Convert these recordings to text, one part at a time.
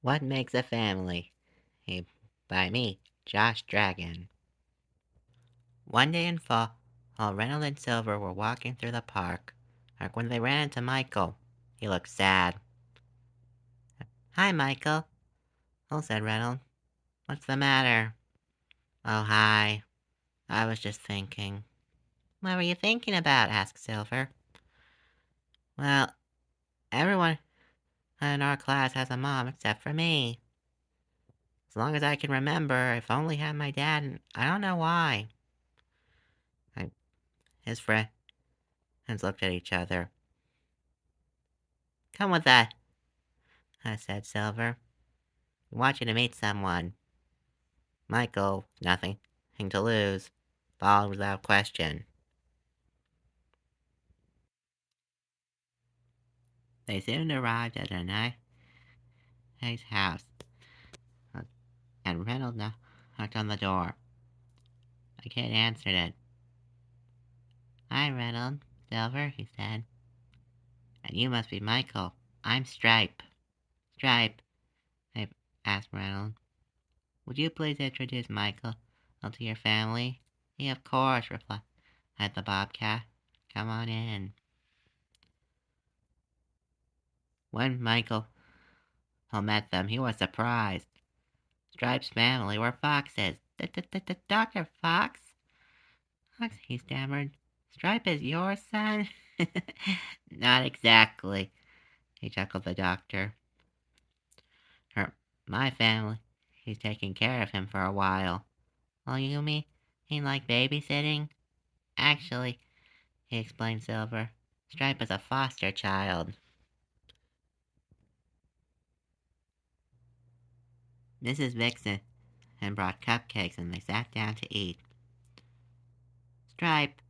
What Makes a Family? Hey, by me, Josh Dragon. One day in fall, while Reynolds and Silver were walking through the park, when they ran into Michael. He looked sad. Hi, Michael. Oh, said Reynolds. What's the matter? Oh, hi. I was just thinking. What were you thinking about? Asked Silver. Well, everyone in our class has a mom except for me. As long as I can remember, I've only had my dad, and I don't know why. I, his friends looked at each other. Come with us, said Silver. We want you to meet someone. Michael, nothing to lose, followed without question. They soon arrived at a nice house, and Reynolds knocked on the door. The kid answered it. Hi, Reynolds. Silver, he said. And you must be Michael. I'm Stripe. Stripe, I asked Reynolds. Would you please introduce Michael to your family? Of course, replied the bobcat. Come on in. When Michael met them, he was surprised. Stripe's family were foxes. Dr. Fox? Fox, he stammered. Stripe is your son? Not exactly, he chuckled the doctor. My family, he's taking care of him for a while. Oh, you mean like babysitting? Actually, he explained Silver, Stripe is a foster child. Mrs. Vixen and brought cupcakes and they sat down to eat. Stripe,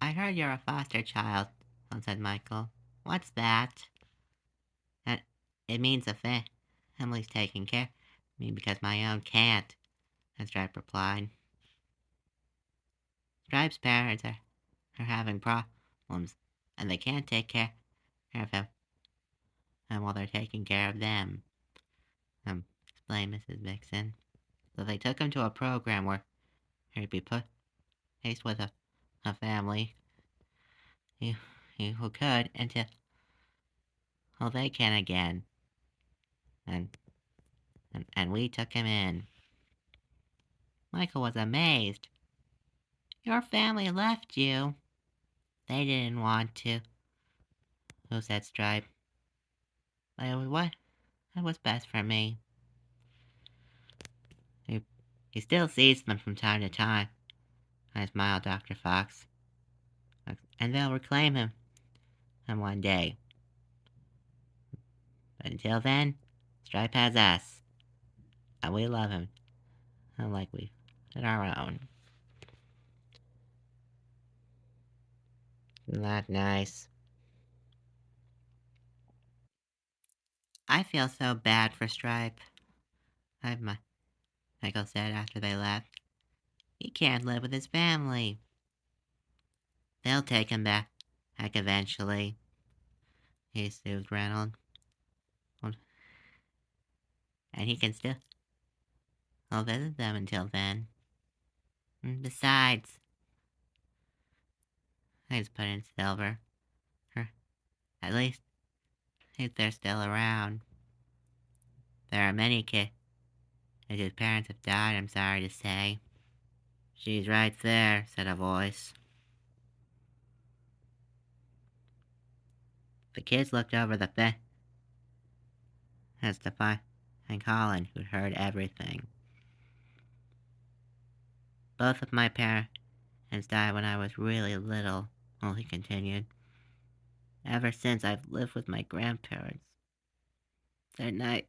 I heard you're a foster child, said Michael. What's that? Uh, it means the family's taking care of me because my own can't, Stripe replied. Stripe's parents are having problems, and they can't take care of him while they're taking care of them, explained Mrs. Vixen. So they took him to a program where he'd be put placed with a family who, who could until they can again. And, and we took him in. Michael was amazed. Your family left you. They didn't want to, said Stripe. But it was what was best for me. He, he still sees them from time to time, I smiled, Dr. Fox. And they'll reclaim him one day. But until then, Stripe has us. And we love him, like we did our own. Isn't that nice? I feel so bad for Stripe, Michael said after they left. He can't live with his family. They'll take him back eventually, he soothed Reynolds. And he can still visit them until then. Besides, I just put in Silver. At least, if they're still around. There are many kids whose parents have died, I'm sorry to say. She's right there, said a voice. The kids looked over the fence to find Colin, who'd heard everything. Both of my parents died when I was really little, he continued. Ever since I've lived with my grandparents. That night,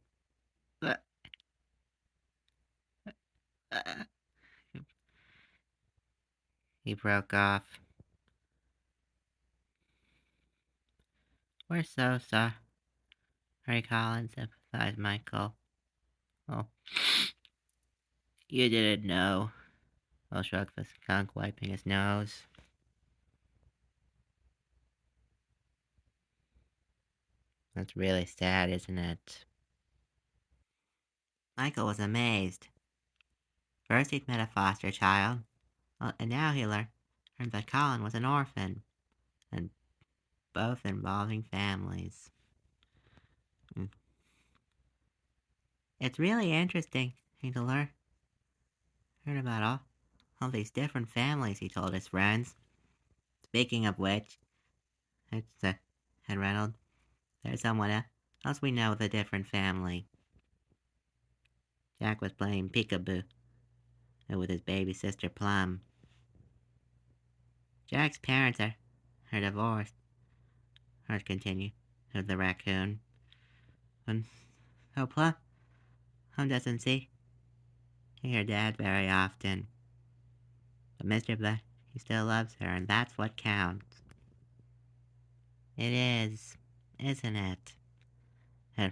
uh, uh, he broke off. We're so sorry, Colin, sympathized Michael. Oh, you didn't know. Will shrugged the skunk, wiping his nose. That's really sad, isn't it? Michael was amazed. First he'd met a foster child, and now he learned that Colin was an orphan, and both involving families. Mm. It's really interesting to learn about all these different families, he told his friends. Speaking of which, it's, and Reynolds, there's someone else we know with a different family. Jack was playing peekaboo with his baby sister Plum. Jack's parents are divorced, Hart continued, with the raccoon. And so Plum doesn't see her dad very often. But Mr. Black, he still loves her, and that's what counts. It is, isn't it? Uh,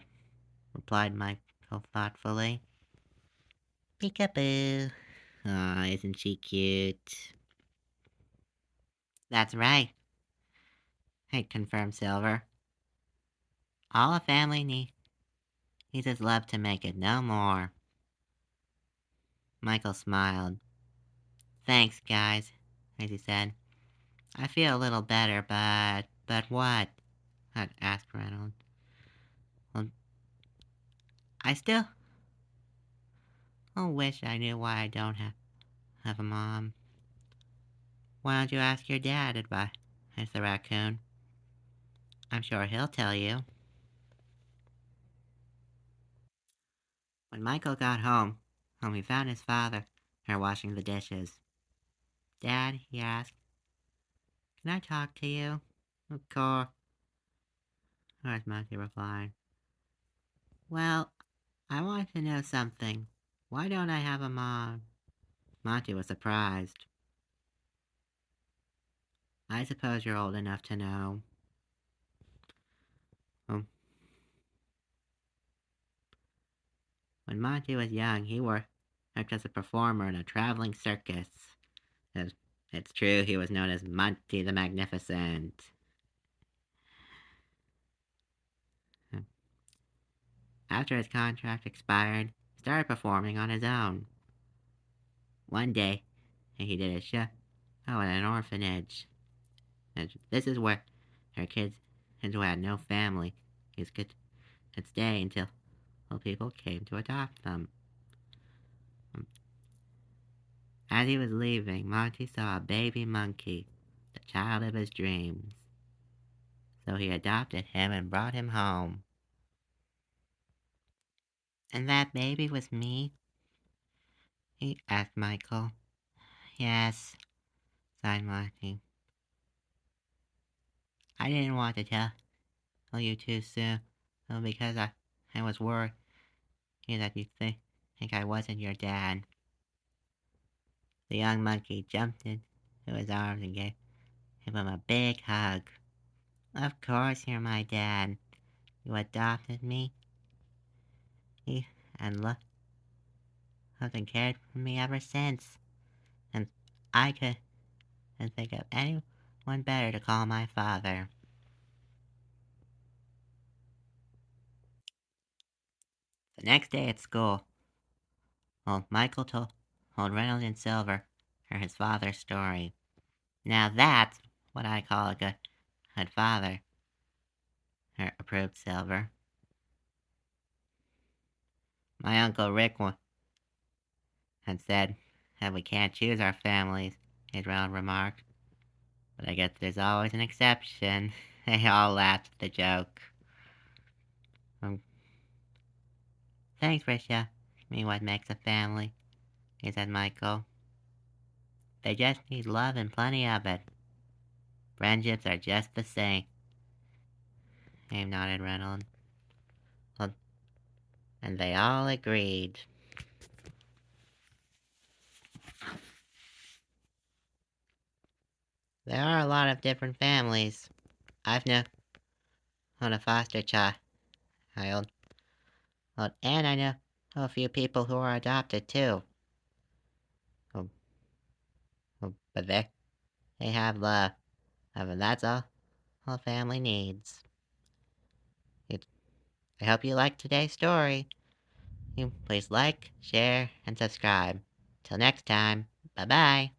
replied Michael thoughtfully. Peekaboo. Aw, isn't she cute? That's right, confirmed Silver. All a family needs is love to make it, no more. Michael smiled. Thanks, guys, as he said. I feel a little better, but what? Asked Reynolds. Well, I still wish I knew why I don't have a mom. Why don't you ask your dad advice? Asked the raccoon. I'm sure he'll tell you. When Michael got home, he found his father washing the dishes. Dad, he asked, can I talk to you? Of course, Monty replied. Well, I want to know something. Why don't I have a mom? Monty was surprised. I suppose you're old enough to know. Um, when Monty was young, he worked as a performer in a traveling circus. It's, it's true, he was known as Monty the Magnificent. After his contract expired, he started performing on his own. One day, he did a show at an orphanage. And this is where her kids who had no family could stay until people came to adopt them. As he was leaving, Monty saw a baby monkey, the child of his dreams. So he adopted him and brought him home. And that baby was me? He asked Michael. Yes, sighed Monty. I didn't want to tell you too soon, because I was worried that you'd think I wasn't your dad. The young monkey jumped into his arms and gave him a big hug. Of course you're my dad. You adopted me. You and loved and cared for me ever since. And I couldn't think of anyone better to call my father. The next day at school, Michael told Reynolds and Silver his father's story. Now that's what I call a good father, approved Silver. My Uncle Rick had said that we can't choose our families, Israel remarked. But I guess there's always an exception. They all laughed at the joke. Um, Thanks, Risha. Me what makes a family, he said Michael. They just need love and plenty of it. Friendships are just the same. Abe nodded Reynolds. Well, and they all agreed. There are a lot of different families. I've known a foster child, and I know a few people who are adopted too. Um, but they have love, and that's all family needs. It, I hope you liked today's story. please like, share, and subscribe. Till next time, bye bye.